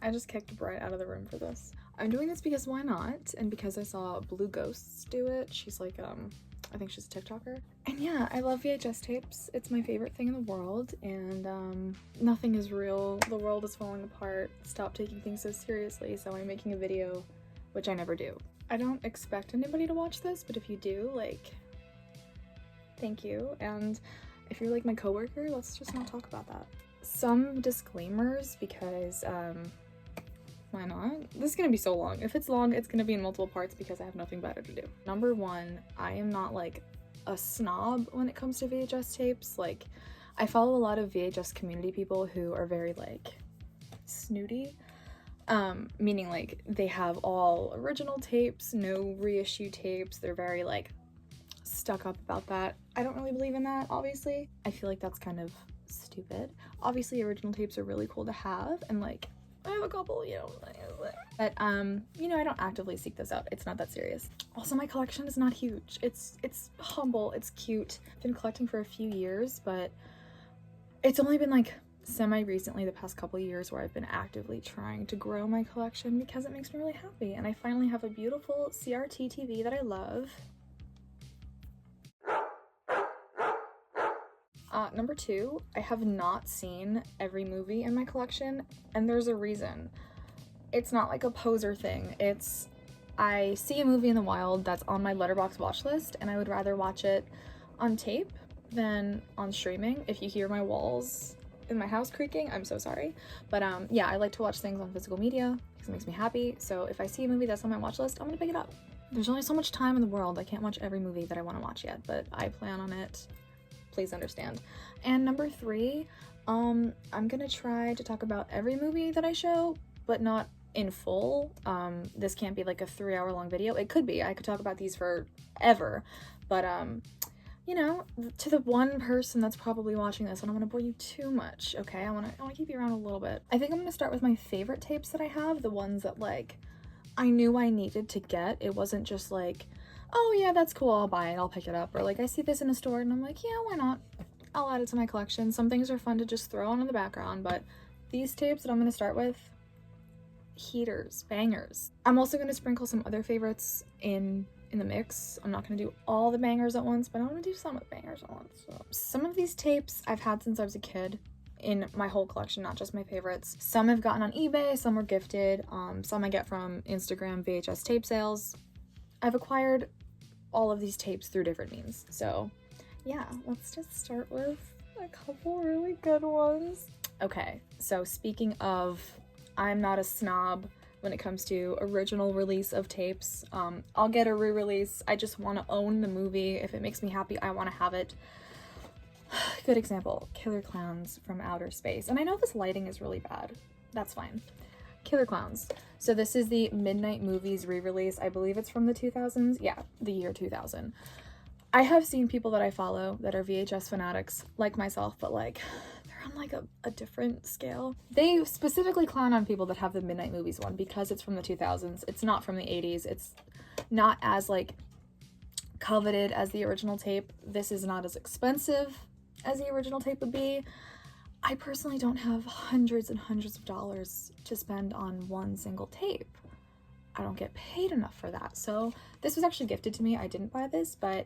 I just kicked Bright out of the room for this. I'm doing this because why not? And because I saw Blue Ghosts do it. She's like, I think she's a TikToker. And yeah, I love VHS tapes. It's my favorite thing in the world, and nothing is real. The world is falling apart. Stop taking things so seriously. So I'm making a video, which I never do. I don't expect anybody to watch this, but if you do, like, thank you. And if you're like my coworker, let's just not talk about that. Some disclaimers, because why not? This is gonna be so long. If it's long, it's gonna be in multiple parts because I have nothing better to do. Number one, I am not like a snob when it comes to VHS tapes. Like, I follow a lot of VHS community people who are very like snooty, meaning like they have all original tapes, no reissue tapes. They're very like stuck up about that. I don't really believe in that, obviously. I feel like that's kind of stupid. Obviously original tapes are really cool to have, and like I have a couple, you know, but you know, I don't actively seek this out. It's not that serious. Also, my collection is not huge. It's humble, it's cute. I've been collecting for a few years, but it's only been like semi-recently, the past couple years, where I've been actively trying to grow my collection because it makes me really happy. And I finally have a beautiful CRT TV that I love. Number two, I have not seen every movie in my collection, and there's a reason. It's not like a poser thing. It's, I see a movie in the wild that's on my letterboxd watch list, and I would rather watch it on tape than on streaming. If you hear my walls in my house creaking, I'm so sorry. But yeah, I like to watch things on physical media because it makes me happy. So if I see a movie that's on my watch list, I'm gonna pick it up. There's only so much time in the world. I can't watch every movie that I want to watch yet, but I plan on it. Please understand. And number three, I'm gonna try to talk about every movie that I show, but not in full. This can't be like a 3-hour long video. It could be. I could talk about these forever, but you know, to the one person that's probably watching this, I don't want to bore you too much, okay? I want to keep you around a little bit. I think I'm gonna start with my favorite tapes that I have, the ones that like I knew I needed to get. It wasn't just like, oh yeah, that's cool, I'll buy it, I'll pick it up. Or like I see this in a store and I'm like, yeah, why not? I'll add it to my collection. Some things are fun to just throw on in the background, but these tapes that I'm gonna start with, heaters, bangers. I'm also gonna sprinkle some other favorites in the mix. I'm not gonna do all the bangers at once, but I'm gonna do some of the bangers at once. So, some of these tapes I've had since I was a kid in my whole collection, not just my favorites. Some I've gotten on eBay, some were gifted, some I get from Instagram VHS tape sales. I've acquired all of these tapes through different means. So yeah, let's just start with a couple really good ones. Okay, so speaking of, I'm not a snob when it comes to original release of tapes. I'll get a re-release. I just want to own the movie. If it makes me happy, I want to have it. Good example, Killer Clowns from Outer Space. And I know this lighting is really bad. That's fine. Killer Clowns. So this is the Midnight Movies re-release. I believe it's from the 2000s. Yeah, the year 2000. I have seen people that I follow that are VHS fanatics like myself, but like they're on like a different scale. They specifically clown on people that have the Midnight Movies one because it's from the 2000s. It's not from the 80s. It's not as like coveted as the original tape. This is not as expensive as the original tape would be. I personally don't have hundreds and hundreds of dollars to spend on one single tape. I don't get paid enough for that. So this was actually gifted to me. I didn't buy this, but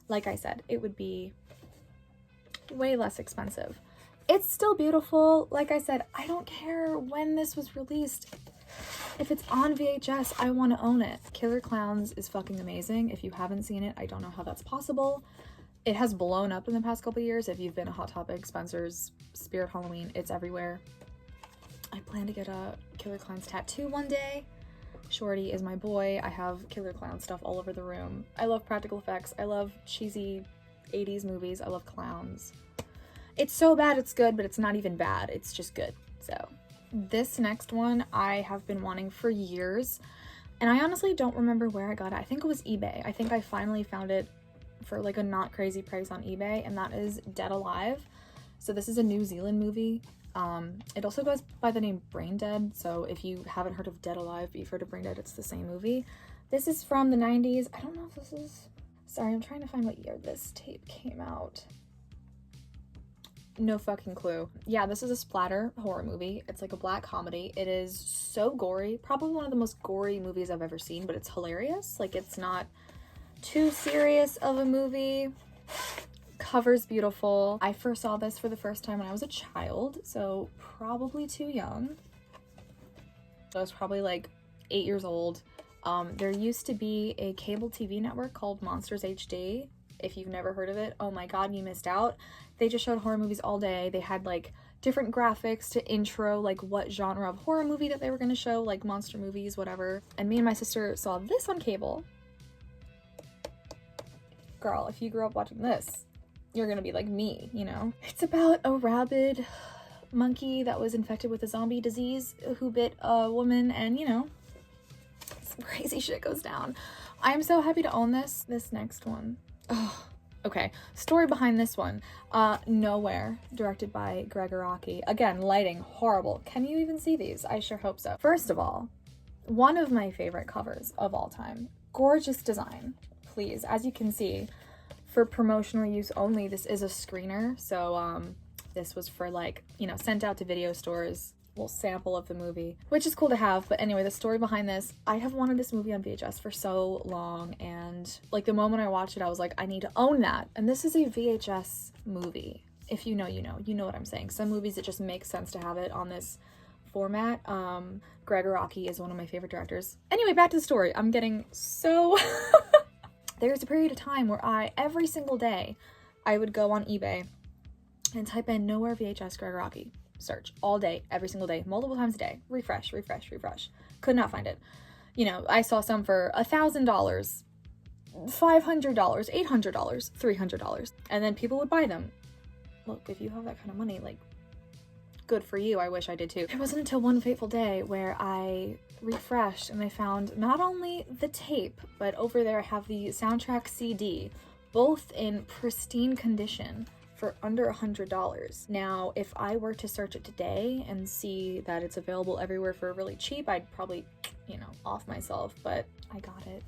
like I said, it would be way less expensive. It's still beautiful. Like I said, I don't care when this was released. If it's on VHS, I want to own it. Killer Clowns is fucking amazing. If you haven't seen it, I don't know how that's possible. It has blown up in the past couple years. If you've been a Hot Topic, Spencer's, Spirit Halloween, it's everywhere. I plan to get a Killer Clowns tattoo one day. Shorty is my boy. I have Killer Clown stuff all over the room. I love practical effects. I love cheesy 80s movies. I love clowns. It's so bad it's good, but it's not even bad. It's just good. So this next one I have been wanting for years, and I honestly don't remember where I got it. I think it was eBay. I think I finally found it for like a not crazy price on eBay, and that is Dead Alive. So this is a New Zealand movie. It also goes by the name Brain Dead, so if you haven't heard of Dead Alive but you've heard of Brain Dead, it's the same movie. This is from the 90s. I don't know if this is... Sorry, I'm trying to find what year this tape came out. No fucking clue. Yeah, this is a splatter horror movie. It's like a black comedy. It is so gory. Probably one of the most gory movies I've ever seen, but it's hilarious. Like, it's not too serious of a movie. Cover's beautiful. I first saw this for the first time when I was a child, so probably too young. I was probably like 8 years old. There used to be a cable TV network called Monsters HD. If you've never heard of it, oh my god, you missed out. They just showed horror movies all day. They had like different graphics to intro like what genre of horror movie that they were going to show, like monster movies, whatever. And me and my sister saw this on cable. Girl, if you grew up watching this, you're gonna be like me, you know? It's about a rabid monkey that was infected with a zombie disease who bit a woman, and you know, some crazy shit goes down. I'm so happy to own this. This next one. Oh, okay. Story behind this one. Nowhere, directed by Greg Araki. Again, lighting, horrible. Can you even see these? I sure hope so. First of all, one of my favorite covers of all time. Gorgeous design. Please, as you can see, for promotional use only, this is a screener. So, this was for like, you know, sent out to video stores. Little sample of the movie, which is cool to have. But anyway, the story behind this, I have wanted this movie on VHS for so long, and like the moment I watched it, I was like, I need to own that. And this is a VHS movie. If you know, you know. You know what I'm saying. Some movies, it just makes sense to have it on this format. Greg Araki is one of my favorite directors. Anyway, back to the story. I'm getting so there's a period of time where every single day I would go on eBay and type in Nowhere VHS Greg Araki. Search all day, every single day, multiple times a day. Refresh. Could not find it. You know, I saw some for $1,000, $500, $800, $300, and then people would buy them. Look, if you have that kind of money, like, good for you. I wish I did too. It wasn't until one fateful day where I refreshed and I found not only the tape, but over there I have the soundtrack CD, both in pristine condition, for under $100. Now, if I were to search it today and see that it's available everywhere for really cheap, I'd probably, you know, off myself, but I got it.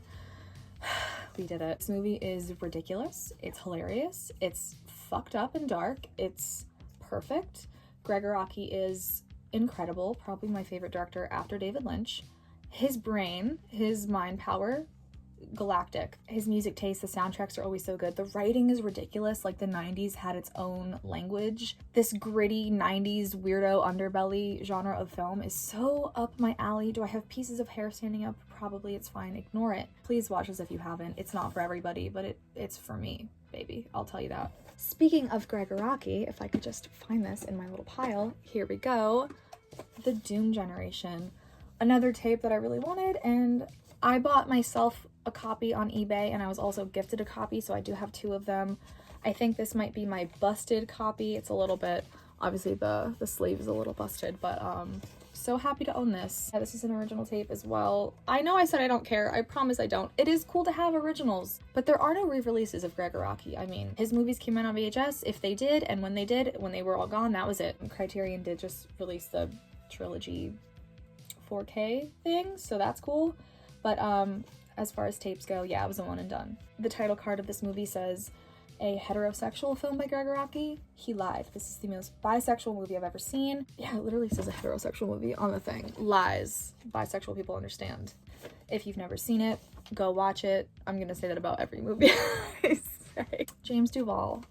We did it. This movie is ridiculous. It's hilarious. It's fucked up and dark. It's perfect. Greg Araki is incredible. Probably my favorite director after David Lynch. His brain, his mind power, galactic. His music taste, the soundtracks are always so good. The writing is ridiculous. Like, the 90s had its own language. This gritty 90s weirdo underbelly genre of film is so up my alley. Do I have pieces of hair standing up? Probably. It's fine. Ignore it. Please watch this if you haven't. It's not for everybody, but it's for me, baby. I'll tell you that. Speaking of Greg Araki, if I could just find this in my little pile. Here we go. The Doom Generation. Another tape that I really wanted, and I bought myself a copy on eBay, and I was also gifted a copy, so I do have two of them. I think this might be my busted copy. It's a little bit, obviously the sleeve is a little busted, but so happy to own this. Yeah, this is an original tape as well. I know I said I don't care. I promise I don't. It is cool to have originals, but there are no re-releases of Greg Araki. I mean, his movies came out on VHS, if they did, and when they were all gone, that was it. And Criterion did just release the trilogy 4K thing, so that's cool. But as far as tapes go, yeah, it was a one and done. The title card of this movie says, a heterosexual film by Greg Araki. He lied. This is the most bisexual movie I've ever seen. Yeah, it literally says a heterosexual movie on the thing. Lies. Bisexual people understand. If you've never seen it, go watch it. I'm gonna say that about every movie I say. James Duval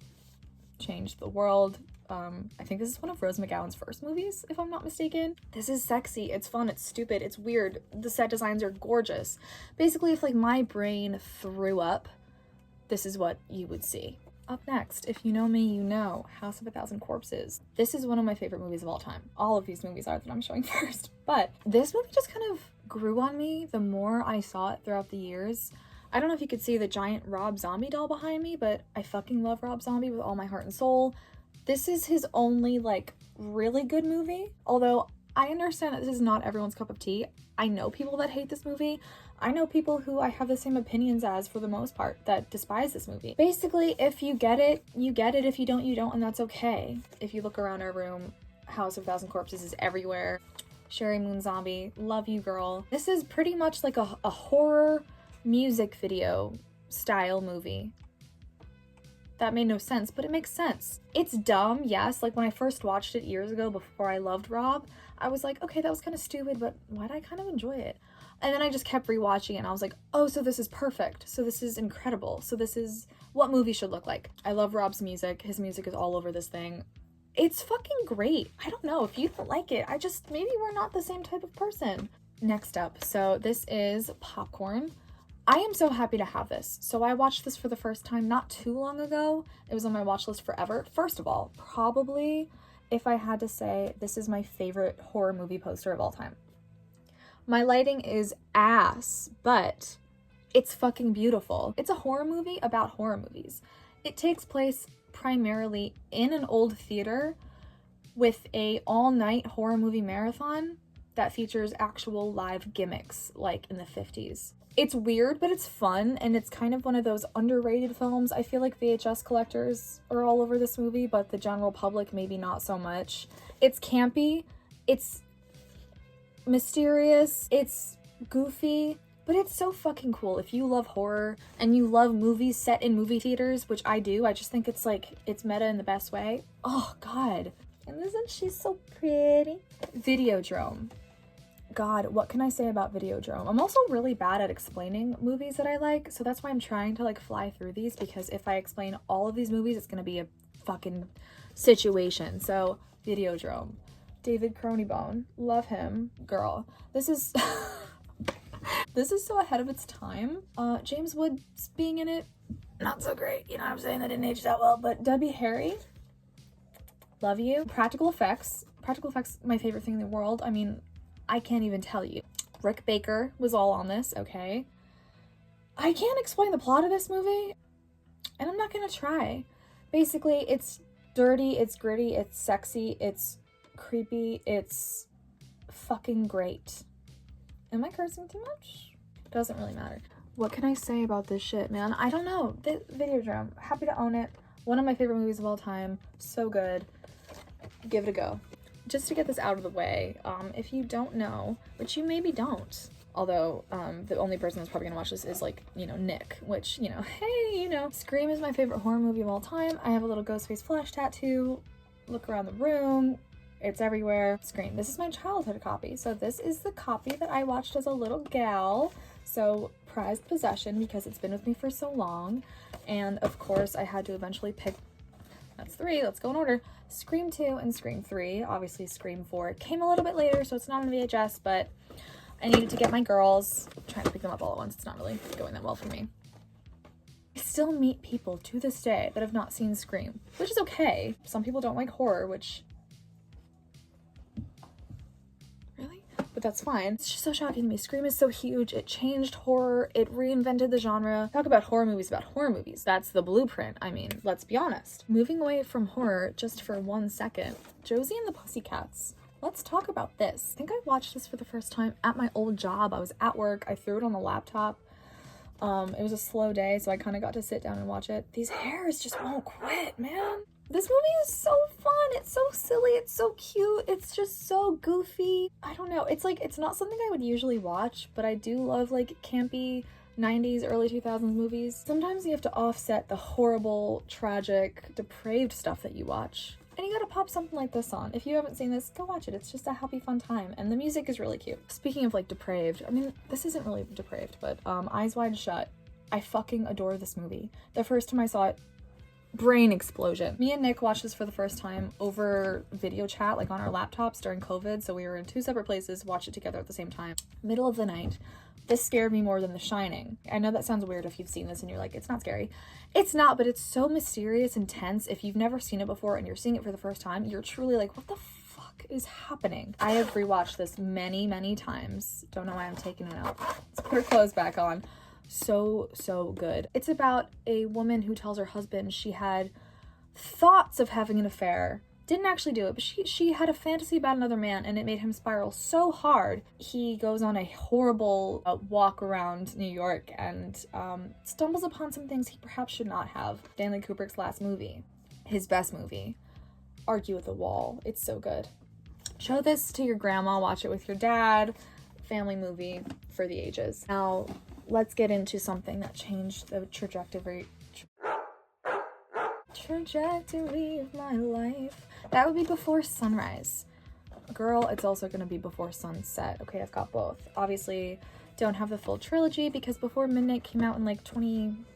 changed the world. I think this is one of Rose McGowan's first movies, if I'm not mistaken. This is sexy, it's fun, it's stupid, it's weird. The set designs are gorgeous. Basically, if like my brain threw up, this is what you would see. Up next, if you know me, you know, House of a Thousand Corpses. This is one of my favorite movies of all time. All of these movies are that I'm showing first. But this movie just kind of grew on me the more I saw it throughout the years. I don't know if you could see the giant Rob Zombie doll behind me, but I fucking love Rob Zombie with all my heart and soul. This is his only, like, really good movie. Although, I understand that this is not everyone's cup of tea. I know people that hate this movie. I know people who I have the same opinions as, for the most part, that despise this movie. Basically, if you get it, you get it. If you don't, you don't, and that's okay. If you look around our room, House of a Thousand Corpses is everywhere. Sherry Moon Zombie, love you, girl. This is pretty much like a horror music video style movie. that made no sense, but it makes sense. It's dumb, yes. Like, when I first watched it years ago before I loved Rob, I was like, okay, that was kind of stupid, but why'd I kind of enjoy it? And then I just kept rewatching it, and I was like, oh, so this is perfect. So this is incredible. So this is what movies should look like. I love Rob's music. His music is all over this thing. It's fucking great. I don't know if you don't like it. Maybe we're not the same type of person. Next up, so this is popcorn. I am so happy to have this. So I watched this for the first time not too long ago. It was on my watch list forever. First of all, probably, if I had to say, this is my favorite horror movie poster of all time. My lighting is ass, but it's fucking beautiful. It's a horror movie about horror movies. It takes place primarily in an old theater with a all-night horror movie marathon that features actual live gimmicks like in the 50s. It's weird, but it's fun, and it's kind of one of those underrated films. I feel like VHS collectors are all over this movie, but the general public maybe not so much. It's campy, it's mysterious, it's goofy, but it's so fucking cool. If you love horror and you love movies set in movie theaters, which I do, I just think it's like, it's meta in the best way. Oh God. And isn't she so pretty? Videodrome. God, what can I say about Videodrome? I'm also really bad at explaining movies that I like, so that's why I'm trying to like fly through these, because if I explain all of these movies, it's gonna be a fucking situation. So, Videodrome. David Cronybone. Love him. Girl. This is... this is so ahead of its time. James Woods being in it, not so great. You know what I'm saying? That didn't age that well, but Debbie Harry. Love you. Practical effects. Practical effects, my favorite thing in the world. I mean, I can't even tell you. Rick Baker was all on this, okay? I can't explain the plot of this movie, and I'm not gonna try. Basically, it's dirty, it's gritty, it's sexy, it's creepy, it's fucking great. Am I cursing too much? Doesn't really matter. What can I say about this shit, man? I don't know. Videodrome. Happy to own it. One of my favorite movies of all time. So good. Give it a go. Just to get this out of the way, if you don't know, which you maybe don't, although the only person that's probably gonna watch this is like, you know, Nick, which, you know, hey, you know, Scream is my favorite horror movie of all time. I have a little Ghostface flash tattoo. Look around the room. It's everywhere. Scream. This is my childhood copy. So this is the copy that I watched as a little gal. So prized possession because it's been with me for so long. And of course I had to eventually pick, that's 3, let's go in order. Scream 2 and Scream 3. Obviously Scream 4 came a little bit later, so it's not on VHS, but I needed to get my girls. I'm trying to pick them up all at once. It's not really going that well for me. I still meet people to this day that have not seen Scream, which is okay. Some people don't like horror, which... Really? But that's fine. It's just so shocking to me. Scream is so huge. It changed horror. It reinvented the genre. Talk about horror movies about horror movies. That's the blueprint. I mean, let's be honest. Moving away from horror just for 1 second. Josie and the Pussycats. Let's talk about this. I think I watched this for the first time at my old job. I was at work. I threw it on the laptop. It was a slow day, so I kind of got to sit down and watch it. These hairs just won't quit, man. This movie is so fun. It's so silly. It's so cute. It's just so goofy. I don't know. It's like, it's not something I would usually watch, but I do love like campy 90s, early 2000s movies. Sometimes you have to offset the horrible, tragic, depraved stuff that you watch. And you gotta pop something like this on. If you haven't seen this, go watch it. It's just a happy, fun time. And the music is really cute. Speaking of like depraved, I mean, this isn't really depraved, but Eyes Wide Shut. I fucking adore this movie. The first time I saw it, brain explosion. Me and Nick watched this for the first time over video chat, like on our laptops during COVID. So we were in 2 separate places, watched it together at the same time. Middle of the night. This scared me more than The Shining. I know that sounds weird if you've seen this and you're like, it's not scary. It's not, but it's so mysterious and tense. If you've never seen it before and you're seeing it for the first time, you're truly like, what the fuck is happening? I have rewatched this many, many times. Don't know why I'm taking it out. Let's put her clothes back on. So good. It's about a woman who tells her husband she had thoughts of having an affair. Didn't actually do it, but she had a fantasy about another man, and it made him spiral so hard. He goes on a horrible walk around New York and stumbles upon some things he perhaps should not have. Stanley Kubrick's last movie. His best movie. Argue with the Wall. It's so good. Show this to your grandma, watch it with your dad. Family movie for the ages. Now, let's get into something that changed the trajectory. trajectory of my life. That would be Before Sunrise. Girl, it's also gonna be Before Sunset. Okay, I've got both. Obviously, don't have the full trilogy because Before Midnight came out in like 2015?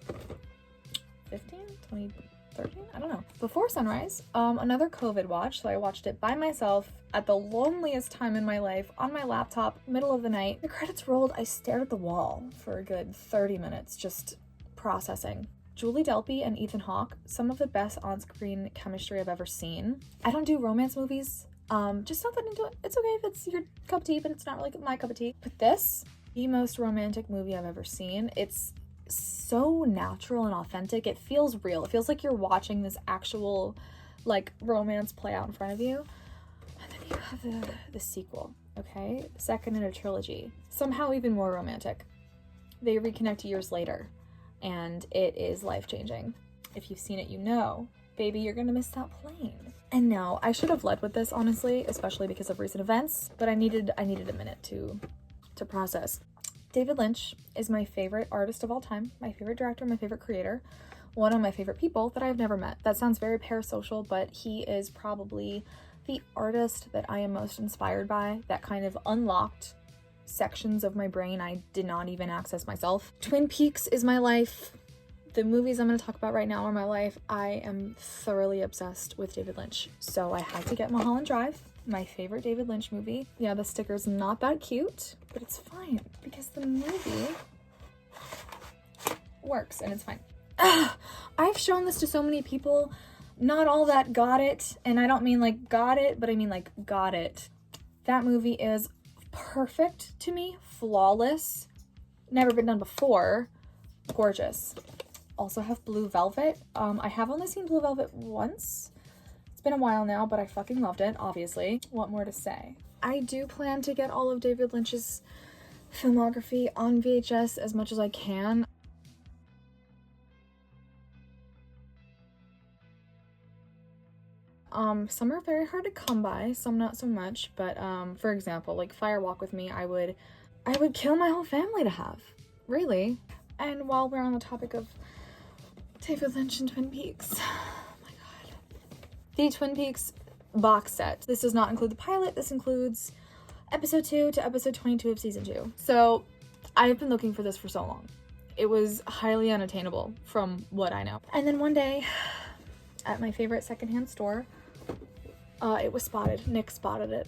2013? I don't know. Before Sunrise, another COVID watch, so I watched it by myself at the loneliest time in my life on my laptop, middle of the night. The credits rolled, I stared at the wall for a good 30 minutes, just processing. Julie Delpy and Ethan Hawke, some of the best on-screen chemistry I've ever seen. I don't do romance movies, just not that into it. It's okay if it's your cup of tea, but it's not really my cup of tea. But this, the most romantic movie I've ever seen. It's so natural and authentic. It feels real. It feels like you're watching this actual like romance play out in front of you. And then you have the sequel, okay? Second in a trilogy. Somehow even more romantic. They reconnect years later, and it is life-changing. If you've seen it, you know. Baby, you're gonna miss that plane. And no, I should have led with this, honestly, especially because of recent events, but I needed a minute to process. David Lynch is my favorite artist of all time, my favorite director, my favorite creator, one of my favorite people that I've never met. That sounds very parasocial, but he is probably the artist that I am most inspired by, that kind of unlocked sections of my brain I did not even access myself. Twin Peaks is my life. The movies I'm going to talk about right now are my life. I am thoroughly obsessed with David Lynch, so I had to get Mulholland Drive, my favorite David Lynch movie. Yeah, the sticker's not that cute, but it's fine because the movie works and it's fine. I've shown this to so many people, not all that got it, and I don't mean like got it, but I mean like got it. That movie is perfect to me, flawless, never been done before, gorgeous. Also have Blue Velvet. I have only seen Blue Velvet once. It's been a while now, but I fucking loved it, obviously. What more to say? I do plan to get all of David Lynch's filmography on VHS as much as I can. Some are very hard to come by, some not so much, but for example, like Fire Walk with Me, I would kill my whole family to have, really. And while we're on the topic of David Lynch and Twin Peaks, oh my god, the Twin Peaks box set. This does not include the pilot, this includes episode 2 to episode 22 of season 2. So I've been looking for this for so long. It was highly unattainable from what I know. And then one day at my favorite secondhand store, it was spotted. Nick spotted it,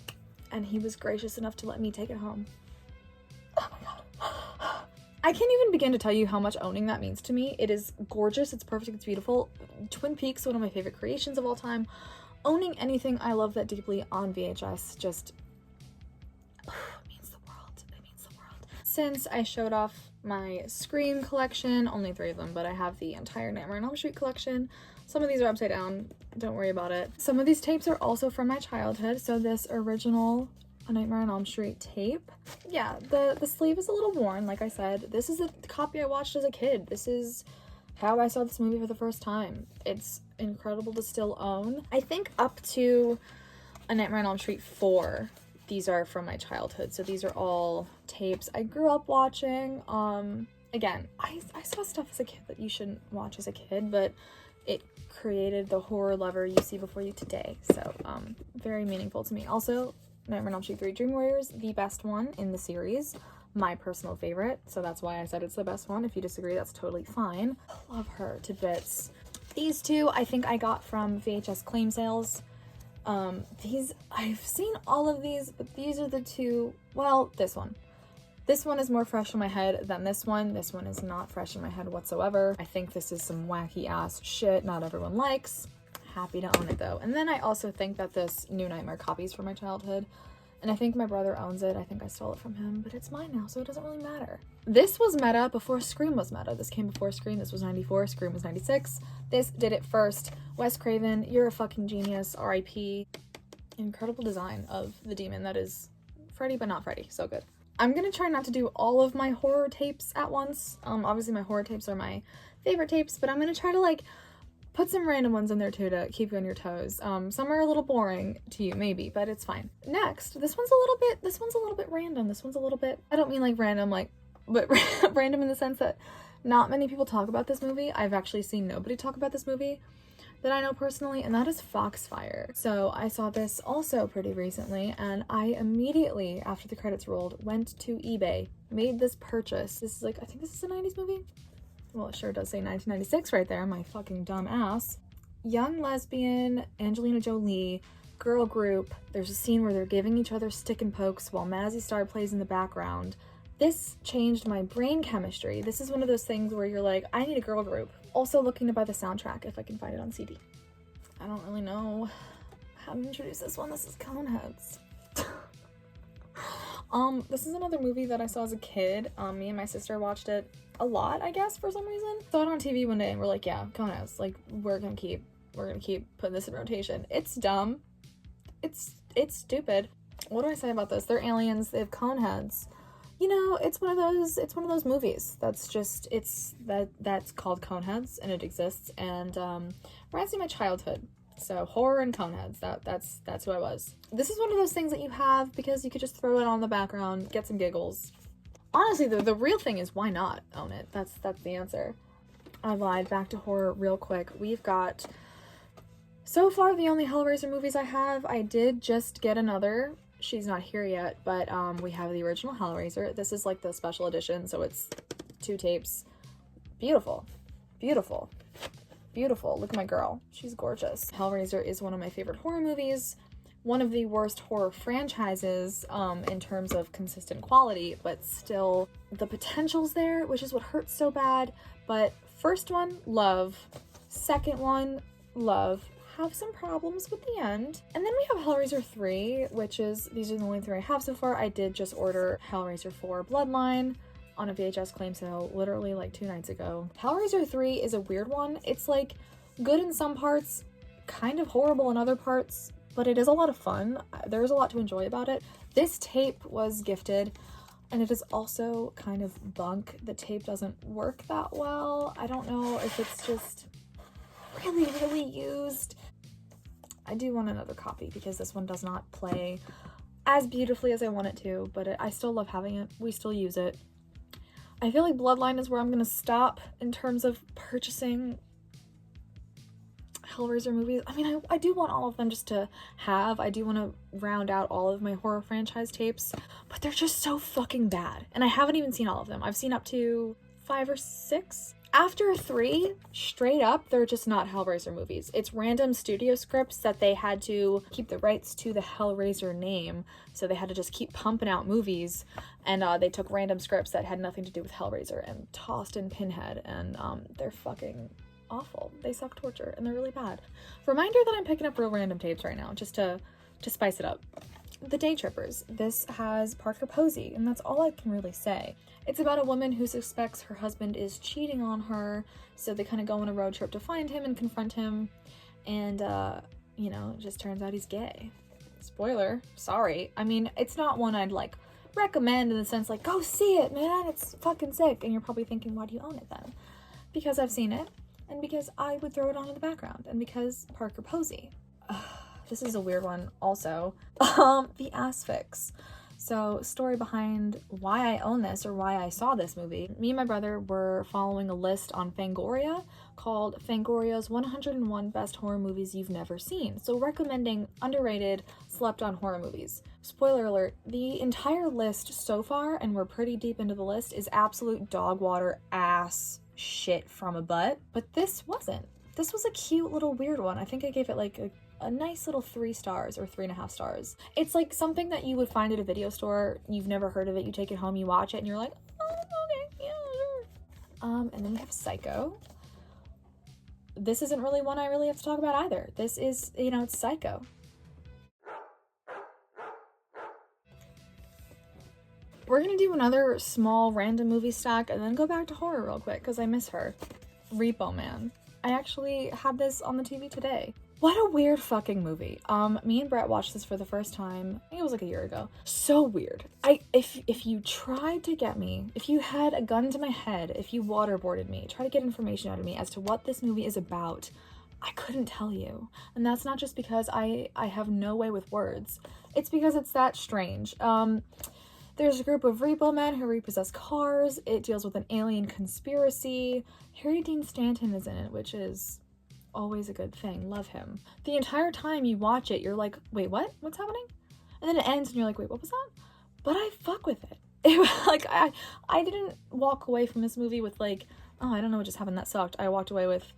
and he was gracious enough to let me take it home. Oh my god. I can't even begin to tell you how much owning that means to me. It is gorgeous, it's perfect, it's beautiful. Twin Peaks, one of my favorite creations of all time. Owning anything I love that deeply on VHS just means the world. It means the world. Since I showed off my Scream collection, only 3 of them, but I have the entire Nightmare on Elm Street collection. Some of these are upside down, don't worry about it. Some of these tapes are also from my childhood, so this original A Nightmare on Elm Street tape. Yeah, the sleeve is a little worn, like I said. This is a copy I watched as a kid. This is how I saw this movie for the first time. It's incredible to still own. I think up to A Nightmare on Elm Street 4, these are from my childhood, so these are all tapes I grew up watching. Again, I saw stuff as a kid that you shouldn't watch as a kid, but it created the horror lover you see before you today, so very meaningful to me. Also, Nightmare on Elm Street 3 Dream Warriors, the best one in the series, my personal favorite, so that's why I said it's the best one. If you disagree, that's totally fine. I love her to bits. These two I think I got from VHS claim sales. I've seen all of these, but these are the two. Well, this one is more fresh in my head than this one. This one is not fresh in my head whatsoever. I think this is some wacky ass shit not everyone likes. Happy to own it though. And then I also think that this New Nightmare copies from my childhood, and I think my brother owns it. I think I stole it from him, but it's mine now, so it doesn't really matter. This was meta before Scream was meta. This came before Scream. This was 94, Scream was 96. This did it first. Wes Craven, you're a fucking genius, R.I.P. Incredible design of the demon that is Freddy, but not Freddy. So good. I'm gonna try not to do all of my horror tapes at once. Obviously my horror tapes are my favorite tapes, but I'm gonna try to like put some random ones in there too to keep you on your toes. Some are a little boring to you, maybe, but it's fine. Next, this one's a little bit random. This one's a little bit, I don't mean like random, like, but random in the sense that not many people talk about this movie. I've actually seen nobody talk about this movie. that I know personally, and that is Foxfire. So I saw this also pretty recently, and I immediately, after the credits rolled, went to eBay, made this purchase. This is like, I think this is a 90s movie? Well, it sure does say 1996 right there, my fucking dumb ass. Young lesbian, Angelina Jolie, girl group. There's a scene where they're giving each other stick and pokes while Mazzy Star plays in the background. This changed my brain chemistry. This is one of those things where you're like, I need a girl group. Also looking to buy the soundtrack if I can find it on CD. I don't really know how to introduce this one. This is Coneheads. This is another movie that I saw as a kid. Me and my sister watched it a lot, I guess, for some reason. Saw it on TV one day and we're like, yeah, Coneheads. Like, we're gonna keep putting this in rotation. It's dumb. It's stupid. What do I say about this? They're aliens. They have cone heads. You know, it's one of those movies that's just, that's called Coneheads, and it exists, and reminds me of my childhood. So horror and Coneheads, that's who I was. This is one of those things that you have because you could just throw it on the background, get some giggles. Honestly, the real thing is, why not own it? That's the answer. I lied. Back to horror real quick. We've got, so far, the only Hellraiser movies I have. I did just get another. She's not here yet, but we have the original Hellraiser. This is like the special edition, so it's 2 tapes. Beautiful. Beautiful. Beautiful. Look at my girl. She's gorgeous. Hellraiser is one of my favorite horror movies. One of the worst horror franchises in terms of consistent quality, but still the potential's there, which is what hurts so bad. But first one, love. Second one, love. Have some problems with the end. And then we have Hellraiser 3, which is, these are the only 3 I have so far. I did just order Hellraiser 4 Bloodline on a VHS claim sale literally like 2 nights ago. Hellraiser 3 is a weird one. It's like good in some parts, kind of horrible in other parts, but it is a lot of fun. There's a lot to enjoy about it. This tape was gifted, and it is also kind of bunk. The tape doesn't work that well. I don't know if it's just really used. I do want another copy because this one does not play as beautifully as I want it to, but I still love having it. We still use it. I feel like Bloodline is where I'm gonna stop in terms of purchasing Hellraiser movies. I mean, I do want all of them just to have. I do want to round out all of my horror franchise tapes, but they're just so fucking bad. And I haven't even seen all of them. I've seen up to 5 or 6. After 3, straight up, they're just not Hellraiser movies. It's random studio scripts that they had to keep the rights to the Hellraiser name, so they had to just keep pumping out movies, and they took random scripts that had nothing to do with Hellraiser and tossed in Pinhead, and they're fucking awful. They suck torture, and they're really bad. Reminder that I'm picking up real random tapes right now, just to spice it up. The Day Trippers. This has Parker Posey, and that's all I can really say. It's about a woman who suspects her husband is cheating on her, so they kind of go on a road trip to find him and confront him, and, you know, it just turns out he's gay. Spoiler. Sorry. I mean, it's not one I'd, like, recommend in the sense, like, go see it, man, it's fucking sick, and you're probably thinking, why do you own it then? Because I've seen it, and because I would throw it on in the background, and because Parker Posey. This is a weird one also. The Asphyx. So, story behind why I own this or why I saw this movie. Me and my brother were following a list on Fangoria called Fangoria's 101 Best Horror Movies You've Never Seen. So recommending underrated, slept on horror movies. Spoiler alert, the entire list so far, and we're pretty deep into the list, is absolute dog water ass shit from a butt. But this wasn't. This was a cute little weird one. I think I gave it like a nice little 3 stars or 3.5 stars. It's like something that you would find at a video store. You've never heard of it. You take it home, you watch it, and you're like, oh, okay, yeah, sure. And then we have Psycho. This isn't really one I really have to talk about either. This is, you know, it's Psycho. We're gonna do another small random movie stack and then go back to horror real quick because I miss her. Repo Man. I actually had this on the TV today. What a weird fucking movie. Me and Brett watched this for the first time, I think it was like a year ago. So weird. If you tried to get me, if you had a gun to my head, if you waterboarded me, try to get information out of me as to what this movie is about, I couldn't tell you. And that's not just because I have no way with words. It's because it's that strange. There's a group of repo men who repossess cars. It deals with an alien conspiracy. Harry Dean Stanton is in it, which is always a good thing. Love him. The entire time you watch it, you're like, wait, what? What's happening? And then it ends and you're like, wait, what was that? But I fuck with it. Like, I didn't walk away from this movie with like, oh, I don't know what just happened, that sucked. I walked away with,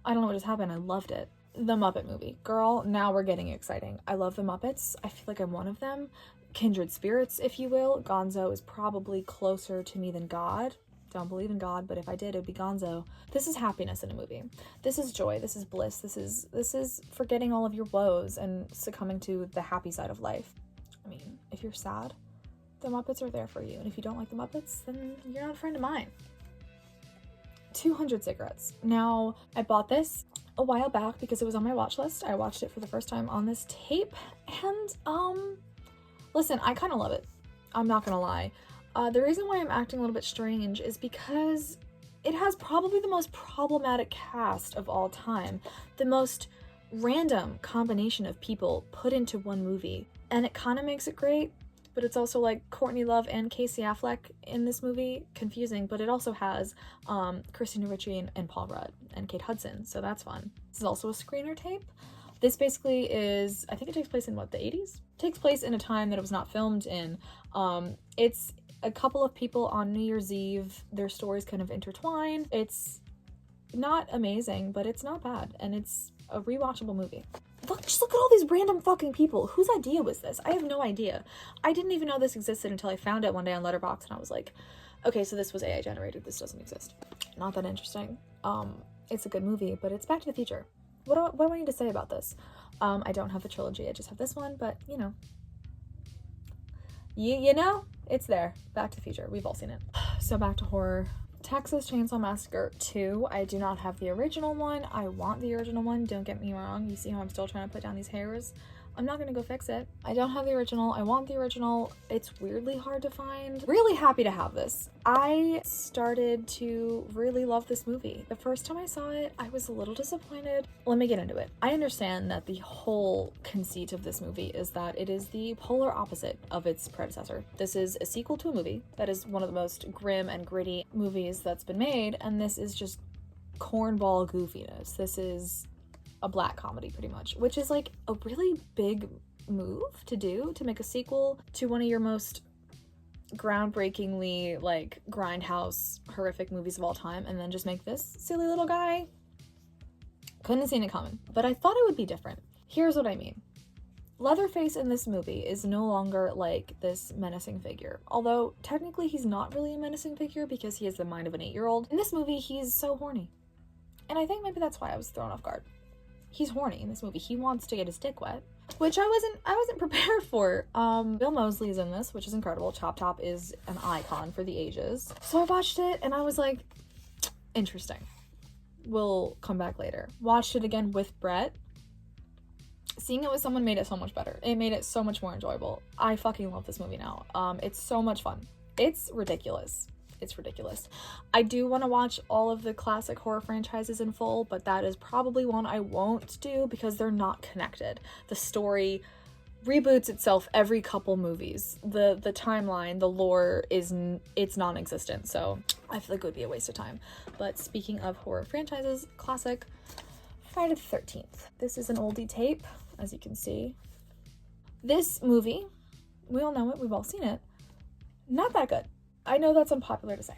I don't know what just happened, I loved it. The Muppet movie. Girl, now we're getting exciting. I love the Muppets. I feel like I'm one of them. Kindred spirits, if you will. Gonzo is probably closer to me than God. Don't believe in God, but if I did, it would be Gonzo. This is happiness in a movie. This is joy. This is bliss. This is forgetting all of your woes and succumbing to the happy side of life. I mean, if you're sad, the Muppets are there for you. And if you don't like the Muppets, then you're not a friend of mine. 200 cigarettes. Now, I bought this a while back because it was on my watch list. I watched it for the first time on this tape, and listen, I kind of love it. I'm not gonna lie. The reason why I'm acting a little bit strange is because it has probably the most problematic cast of all time. The most random combination of people put into one movie. And it kind of makes it great, but it's also like Courtney Love and Casey Affleck in this movie. Confusing, but it also has Christina Ricci and Paul Rudd and Kate Hudson, so that's fun. This is also a screener tape. This basically is, I think it takes place in what, the 80s? It takes place in a time that it was not filmed in. It's a couple of people on New Year's Eve. Their stories kind of intertwine. It's not amazing, but it's not bad, and it's a rewatchable movie. Just look at all these random fucking people. Whose idea was this? I have no idea. I didn't even know this existed until I found it one day on Letterboxd, and I was like, okay, so this was AI generated. This doesn't exist. Not that interesting. It's a good movie, but it's Back to the Future. What do I need to say about this? I don't have the trilogy. I just have this one, but you know. You know, it's there. Back to the Future. We've all seen it. So back to horror. Texas Chainsaw Massacre 2. I do not have the original one. I want the original one. Don't get me wrong. You see how I'm still trying to put down these hairs? I'm not gonna go fix it. I don't have the original. I want the original. It's weirdly hard to find. Really happy to have this. I started to really love this movie. The first time I saw it, I was a little disappointed. Let me get into it. I understand that the whole conceit of this movie is that it is the polar opposite of its predecessor. This is a sequel to a movie that is one of the most grim and gritty movies that's been made, and this is just cornball goofiness. This is a black comedy pretty much, which is like a really big move to do, to make a sequel to one of your most groundbreakingly like grindhouse horrific movies of all time, and then just make this silly little guy. Couldn't have seen it coming, but I thought it would be different. Here's what I mean. Leatherface in this movie is no longer like this menacing figure, although technically he's not really a menacing figure because he has the mind of an 8-year-old. In this movie, he's so horny, and I think maybe that's why I was thrown off guard. He's horny in this movie. He wants to get his dick wet, which I wasn't prepared for. Bill Moseley's in this, which is incredible. Chop Top is an icon for the ages. So I watched it and I was like, interesting. We'll come back later. Watched it again with Brett. Seeing it with someone made it so much better. It made it so much more enjoyable. I fucking love this movie now. It's so much fun. It's ridiculous. It's ridiculous. I do want to watch all of the classic horror franchises in full, but that is probably one I won't do because they're not connected. The story reboots itself every couple movies. The timeline, the lore it's non-existent, so I feel like it would be a waste of time. But speaking of horror franchises, classic Friday the 13th. This is an oldie tape, as you can see. This movie, we all know it, we've all seen it. Not that good. I know that's unpopular to say,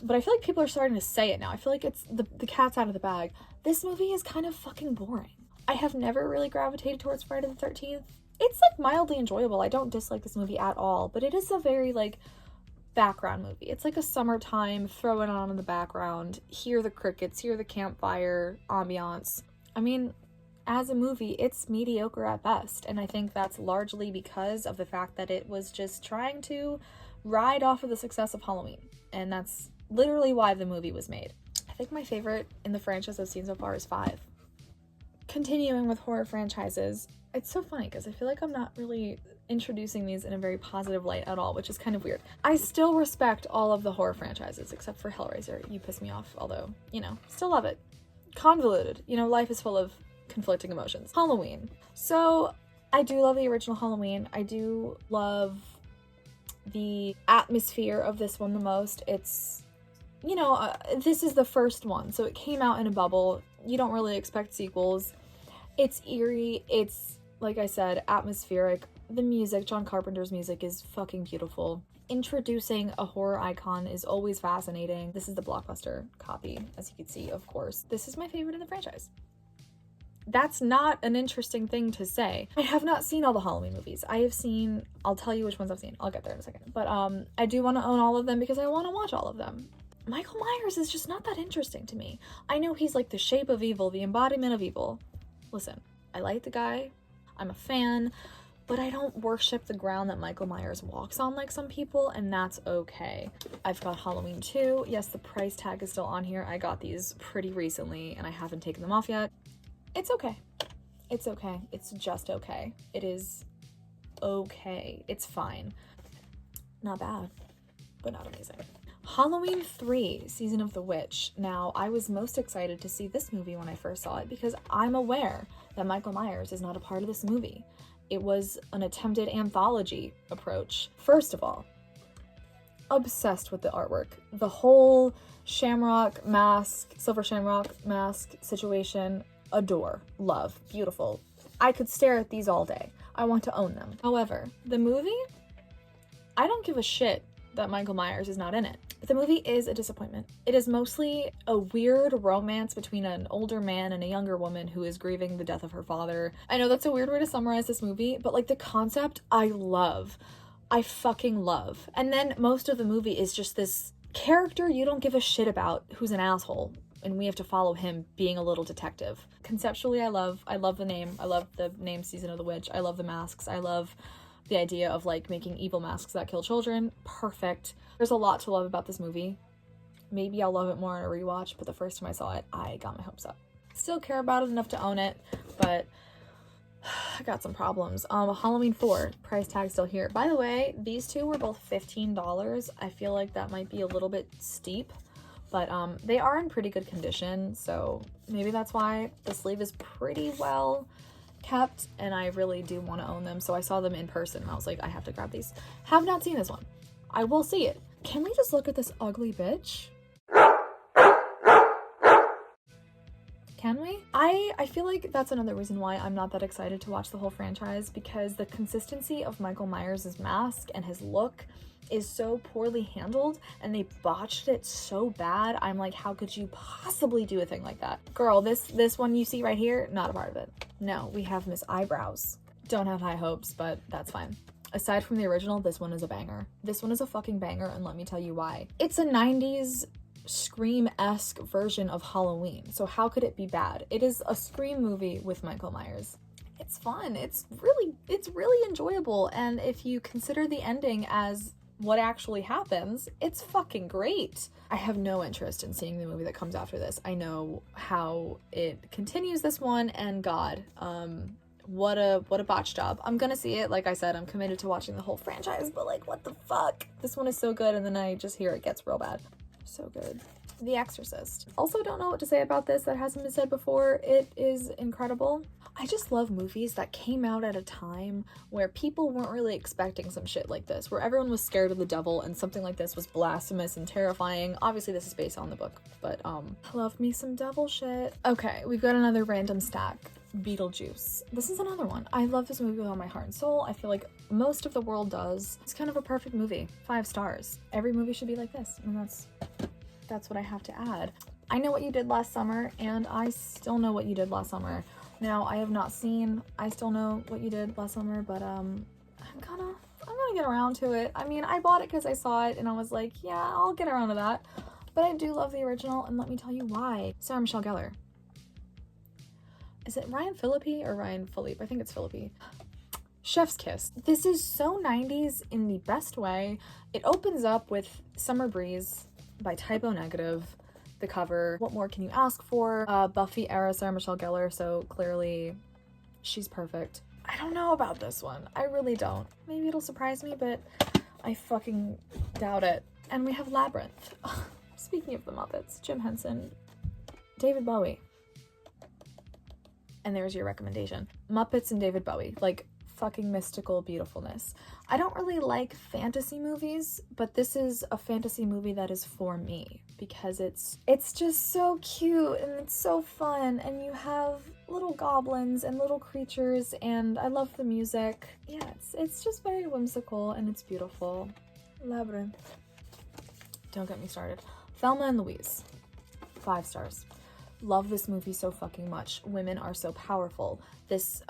but I feel like people are starting to say it now. I feel like it's the cat's out of the bag. This movie is kind of fucking boring. I have never really gravitated towards Friday the 13th. It's like mildly enjoyable. I don't dislike this movie at all, but it is a very like background movie. It's like a summertime, throw it on in the background, hear the crickets, hear the campfire ambiance. I mean, as a movie, it's mediocre at best, and I think that's largely because of the fact that it was just trying to ride off of the success of Halloween, and that's literally why the movie was made. I think my favorite in the franchise I've seen so far is 5. Continuing with horror franchises, it's so funny because I feel like I'm not really introducing these in a very positive light at all, which is kind of weird. I still respect all of the horror franchises except for Hellraiser. You piss me off, although, you know, still love it. Convoluted. You know, life is full of conflicting emotions. Halloween. So I do love the original Halloween. I do love the atmosphere of this one the most. It's, you know, this is the first one, so it came out in a bubble. You don't really expect sequels. It's eerie. It's, like I said, atmospheric. The music, John Carpenter's music, is fucking beautiful. Introducing a horror icon is always fascinating. This is the blockbuster copy, as you can see, of course. This is my favorite in the franchise. That's not an interesting thing to say. I have not seen all the Halloween movies. I have seen, I'll tell you which ones I've seen. I'll get there in a second. But I do want to own all of them because I want to watch all of them. Michael Myers is just not that interesting to me. I know he's like the shape of evil, the embodiment of evil. Listen, I like the guy. I'm a fan. But I don't worship the ground that Michael Myers walks on like some people, and that's okay. I've got Halloween 2. Yes, the price tag is still on here. I got these pretty recently, and I haven't taken them off yet. It's okay. It's okay. It's just okay. It is okay. It's fine. Not bad, but not amazing. Halloween 3, Season of the Witch. Now, I was most excited to see this movie when I first saw it because I'm aware that Michael Myers is not a part of this movie. It was an attempted anthology approach. First of all, obsessed with the artwork. The whole shamrock mask, silver shamrock mask situation, adore, love, beautiful. I could stare at these all day. I want to own them. However, the movie, I don't give a shit that Michael Myers is not in it. But the movie is a disappointment. It is mostly a weird romance between an older man and a younger woman who is grieving the death of her father. I know that's a weird way to summarize this movie, but like the concept, I love. I fucking love. And then most of the movie is just this character you don't give a shit about who's an asshole, and we have to follow him being a little detective. Conceptually, I love the name. I love the name Season of the Witch. I love the masks. I love the idea of like making evil masks that kill children. Perfect. There's a lot to love about this movie. Maybe I'll love it more on a rewatch, but the first time I saw it, I got my hopes up. Still care about it enough to own it, but I got some problems. Halloween 4, price tag still here. By the way, these two were both $15. I feel like that might be a little bit steep, but they are in pretty good condition, so maybe that's why. The sleeve is pretty well kept, and I really do want to own them. So I saw them in person and I was like, I have to grab these. Have not seen this one. I will see it. Can we just look at this ugly bitch? Can we? I feel like that's another reason why I'm not that excited to watch the whole franchise, because the consistency of Michael Myers' mask and his look is so poorly handled, and they botched it so bad. I'm like, how could you possibly do a thing like that? Girl, this one you see right here, not a part of it. No, we have Miss Eyebrows. Don't have high hopes, but that's fine. Aside from the original, this one is a banger. This one is a fucking banger, and let me tell you why. It's a 90s Scream-esque version of Halloween, so how could it be bad? It is a Scream movie with Michael Myers. It's fun. It's really enjoyable, and if you consider the ending as what actually happens, it's fucking great. I have no interest in seeing the movie that comes after this. I know how it continues this one, and God, what a botch job. I'm gonna see it. Like I said, I'm committed to watching the whole franchise, but like, what the fuck? This one is so good, and then I just hear it gets real bad. So good. The Exorcist. Also don't know what to say about this that hasn't been said before. It is incredible. I just love movies that came out at a time where people weren't really expecting some shit like this, where everyone was scared of the devil and something like this was blasphemous and terrifying. Obviously this is based on the book, but love me some devil shit. Okay, we've got another random stack. Beetlejuice. This is another one. I love this movie with all my heart and soul. I feel like most of the world does. It's kind of a perfect movie. 5 stars. Every movie should be like this, and that's what I have to add. I Know What You Did Last Summer, and I Still Know What You Did Last Summer. Now, I have not seen I Still Know What You Did Last Summer, but I'm gonna get around to it. I mean, I bought it because I saw it and I was like, yeah, I'll get around to that. But I do love the original, and let me tell you why. Sarah Michelle Gellar. Is it Ryan Phillippe or Ryan Philippe? I think it's Phillippe. Chef's Kiss. This is so 90s in the best way. It opens up with Summer Breeze by Typo Negative, the cover. What more can you ask for? Buffy era Sarah Michelle Gellar, so clearly she's perfect. I don't know about this one. I really don't. Maybe it'll surprise me, but I fucking doubt it. And we have Labyrinth. Speaking of the Muppets, Jim Henson, David Bowie. And there's your recommendation. Muppets and David Bowie. Like, fucking mystical beautifulness. I don't really like fantasy movies, but this is a fantasy movie that is for me because it's just so cute and it's so fun, and you have little goblins and little creatures, and I love the music. Yeah, it's just very whimsical and it's beautiful. Labyrinth. Don't get me started. Thelma and Louise. 5 stars. Love this movie so fucking much. Women are so powerful. This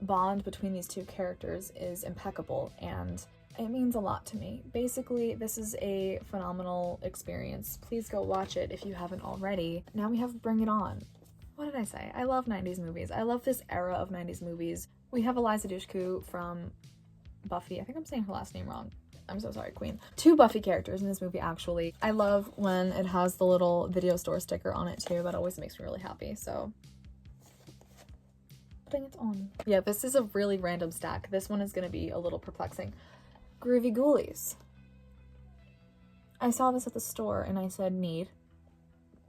bond between these two characters is impeccable, and it means a lot to me. Basically, this is a phenomenal experience. Please go watch it if you haven't already. Now we have Bring It On. What did I say? I love 90s movies. I love this era of 90s movies. We have Eliza Dushku from Buffy. I think I'm saying her last name wrong. I'm so sorry, Queen. 2 Buffy characters in this movie, actually. I love when it has the little video store sticker on it, too. That always makes me really happy, so putting it on. Yeah, this is a really random stack. This one is going to be a little perplexing. Groovy Ghoulies. I saw this at the store, and I said, need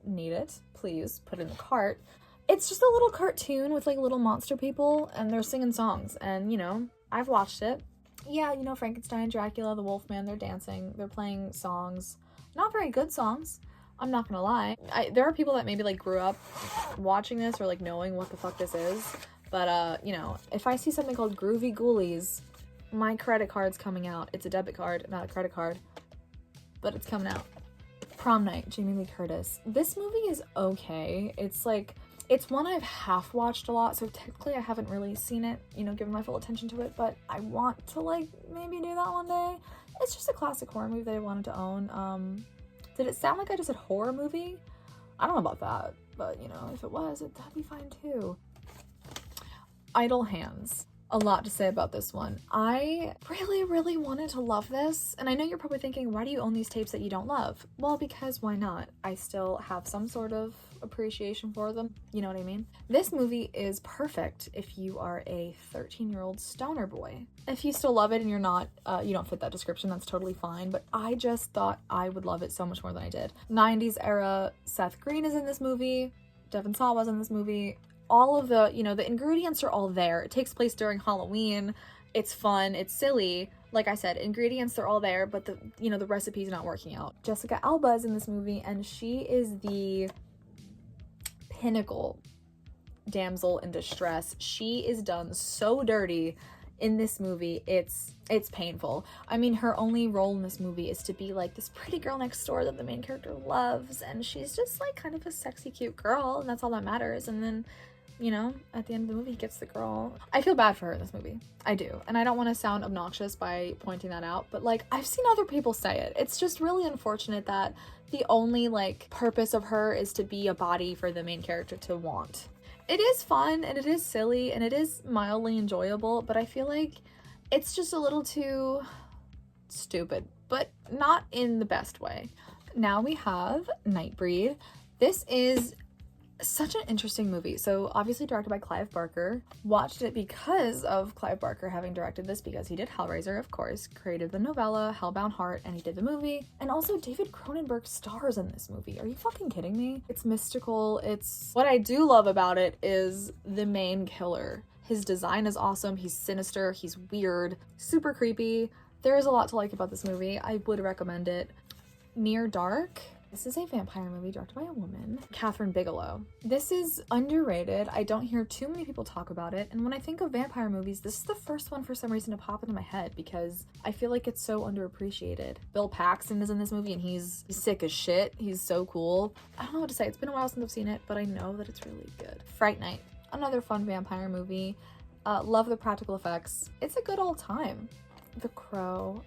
it. Please, put it in the cart. It's just a little cartoon with, like, little monster people, and they're singing songs, and, you know, I've watched it. Yeah, you know, Frankenstein, Dracula, the Wolfman, they're dancing, they're playing songs. Not very good songs, I'm not gonna lie. There are people that maybe, like, grew up watching this or, like, knowing what the fuck this is, but, you know, if I see something called Groovy Ghoulies, my credit card's coming out. It's a debit card, not a credit card, but it's coming out. Prom Night, Jamie Lee Curtis. This movie is okay. It's, like, it's one I've half watched a lot, so technically I haven't really seen it, you know, given my full attention to it, but I want to, like, maybe do that one day. It's just a classic horror movie that I wanted to own. Did it sound like I just said horror movie? I don't know about that, but, you know, if it was, that'd be fine too. Idle Hands. A lot to say about this one. I really, really wanted to love this, and I know you're probably thinking, why do you own these tapes that you don't love? Well, because why not? I still have some sort of appreciation for them, you know what I mean? This movie is perfect if you are a 13-year-old stoner boy. If you still love it and you're not, you don't fit that description, that's totally fine, but I just thought I would love it so much more than I did. 90s era Seth Green is in this movie, Devon Sawa was in this movie. All of the, you know, the ingredients are all there. It takes place during Halloween. It's fun. It's silly. Like I said, ingredients are all there, but the, you know, the recipe's not working out. Jessica Alba is in this movie, and she is the pinnacle damsel in distress. She is done so dirty in this movie. It's painful. I mean, her only role in this movie is to be like this pretty girl next door that the main character loves, and she's just like kind of a sexy, cute girl, and that's all that matters. And then, you know, at the end of the movie, he gets the girl. I feel bad for her in this movie. I do. And I don't want to sound obnoxious by pointing that out, but, like, I've seen other people say it. It's just really unfortunate that the only, like, purpose of her is to be a body for the main character to want. It is fun, and it is silly, and it is mildly enjoyable, but I feel like it's just a little too stupid, but not in the best way. Now we have Nightbreed. This is such an interesting movie. So obviously directed by Clive Barker. Watched it because of Clive Barker having directed this, because he did Hellraiser, of course, created the novella Hellbound Heart, and he did the movie. And also David Cronenberg stars in this movie. Are you fucking kidding me? It's mystical. What I do love about it is the main killer. His design is awesome. He's sinister. He's weird. Super creepy. There is a lot to like about this movie. I would recommend it. Near Dark. This is a vampire movie directed by a woman, Catherine Bigelow. This is underrated. I don't hear too many people talk about it. And when I think of vampire movies, this is the first one for some reason to pop into my head because I feel like it's so underappreciated. Bill Paxton is in this movie and he's sick as shit. He's so cool. I don't know what to say. It's been a while since I've seen it, but I know that it's really good. Fright Night, another fun vampire movie. Love the practical effects. It's a good old time. The Crow.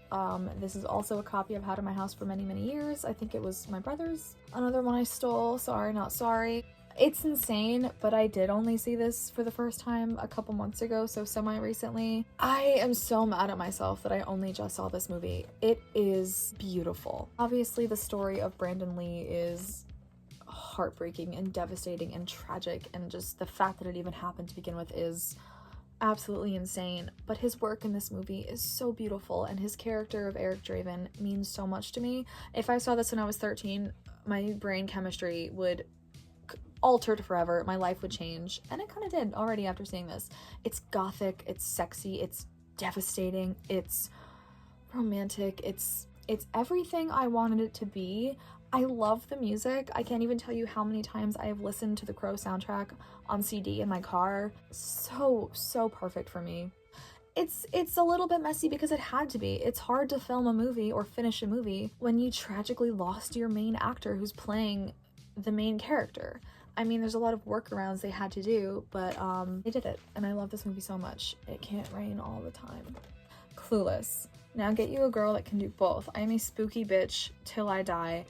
This is also a copy I've had in my house for many, many years. I think it was my brother's. Another one I stole. Sorry, not sorry. It's insane, but I did only see this for the first time a couple months ago, so semi-recently. I am so mad at myself that I only just saw this movie. It is beautiful. Obviously, the story of Brandon Lee is heartbreaking and devastating and tragic, and just the fact that it even happened to begin with is absolutely insane, but his work in this movie is so beautiful, and his character of Eric Draven means so much to me. If I saw this when I was 13, my brain chemistry would altered forever. My life would change, and it kind of did already after seeing this. It's gothic, it's sexy, it's devastating, it's romantic, it's everything I wanted it to be. I love the music. I can't even tell you how many times I have listened to the Crow soundtrack on CD in my car. So perfect for me. It's a little bit messy because it had to be. It's hard to film a movie or finish a movie when you tragically lost your main actor who's playing the main character. I mean, there's a lot of workarounds they had to do, but they did it, and I love this movie so much. It can't rain all the time. Clueless. Now get you a girl that can do both. I am a spooky bitch till I die.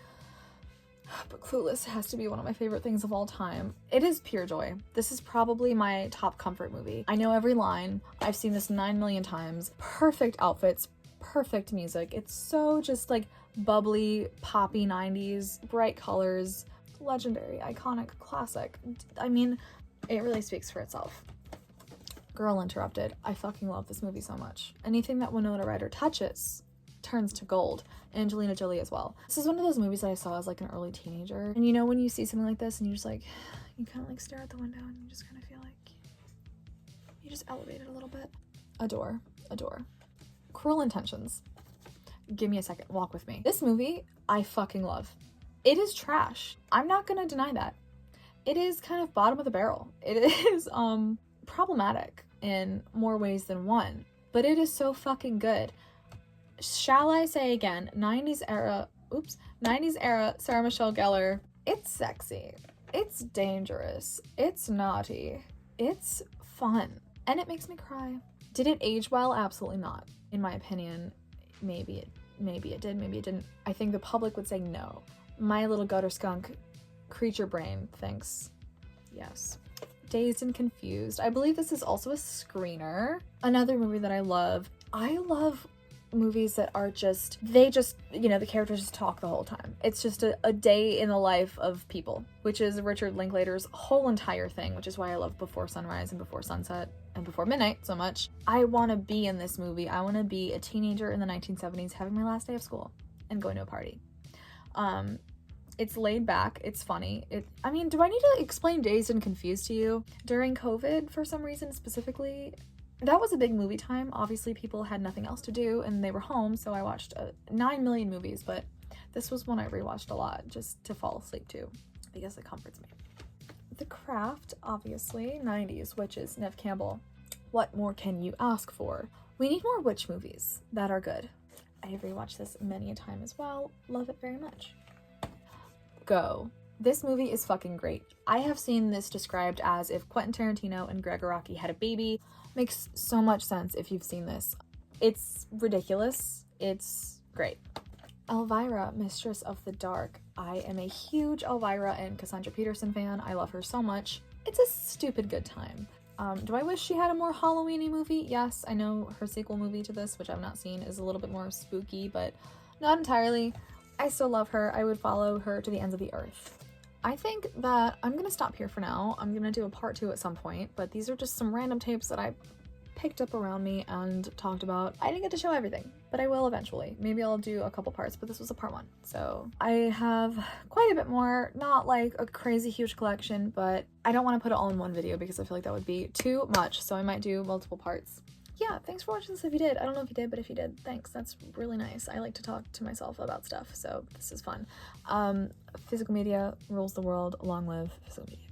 But Clueless has to be one of my favorite things of all time. It is pure joy. This is probably my top comfort movie. I know every line. I've seen this 9 million times. Perfect outfits, perfect music. It's so just like bubbly, poppy 90s, bright colors, legendary, iconic, classic. I mean, it really speaks for itself. Girl Interrupted. I fucking love this movie so much. Anything that Winona Ryder touches turns to gold. Angelina Jolie as well. This is one of those movies that I saw as like an early teenager. And you know when you see something like this and you just like, you kind of like stare at the window and you just kind of feel like you just elevate it a little bit. Adore. Cruel Intentions. Give me a second. Walk with me. This movie, I fucking love. It is trash. I'm not gonna deny that. It is kind of bottom of the barrel. It is problematic in more ways than one, but it is so fucking good. Shall I say again, 90s era Sarah Michelle Gellar. It's sexy, it's dangerous, it's naughty, it's fun, and it makes me cry. Did it age well? Absolutely not. In my opinion, maybe it did, maybe it didn't. I think the public would say no. My little gutter skunk creature brain thinks yes. Dazed and Confused. I believe this is also a screener. Another movie that I love. I love movies that are just, you know, the characters just talk the whole time. It's just a day in the life of people, which is Richard Linklater's whole entire thing, which is why I love Before Sunrise and Before Sunset and Before Midnight so much. I want to be in this movie. I want to be a teenager in the 1970s having my last day of school and going to a party. It's laid back, it's funny. I mean, do I need to explain Dazed and Confused to you? During COVID, for some reason specifically, that was a big movie time. Obviously, people had nothing else to do and they were home, so I watched 9 million movies, but this was one I rewatched a lot just to fall asleep to because it comforts me. The Craft, obviously, 90s, witches, Neve Campbell. What more can you ask for? We need more witch movies that are good. I have rewatched this many a time as well. Love it very much. Go. This movie is fucking great. I have seen this described as if Quentin Tarantino and Greg Araki had a baby. Makes so much sense if you've seen this. It's ridiculous. It's great. Elvira, Mistress of the Dark. I am a huge Elvira and Cassandra Peterson fan. I love her so much. It's a stupid good time. Do I wish she had a more Halloween-y movie? Yes, I know her sequel movie to this, which I've not seen, is a little bit more spooky, but not entirely. I still love her. I would follow her to the ends of the earth. I think that I'm gonna stop here for now. I'm gonna do a part 2 at some point, but these are just some random tapes that I picked up around me and talked about. I didn't get to show everything, but I will eventually. Maybe I'll do a couple parts, but this was a part 1. So I have quite a bit more, not like a crazy huge collection, but I don't want to put it all in one video because I feel like that would be too much. So I might do multiple parts. Yeah, thanks for watching this if you did. I don't know if you did, but if you did, thanks. That's really nice. I like to talk to myself about stuff, so this is fun. Physical media rules the world. Long live physical media.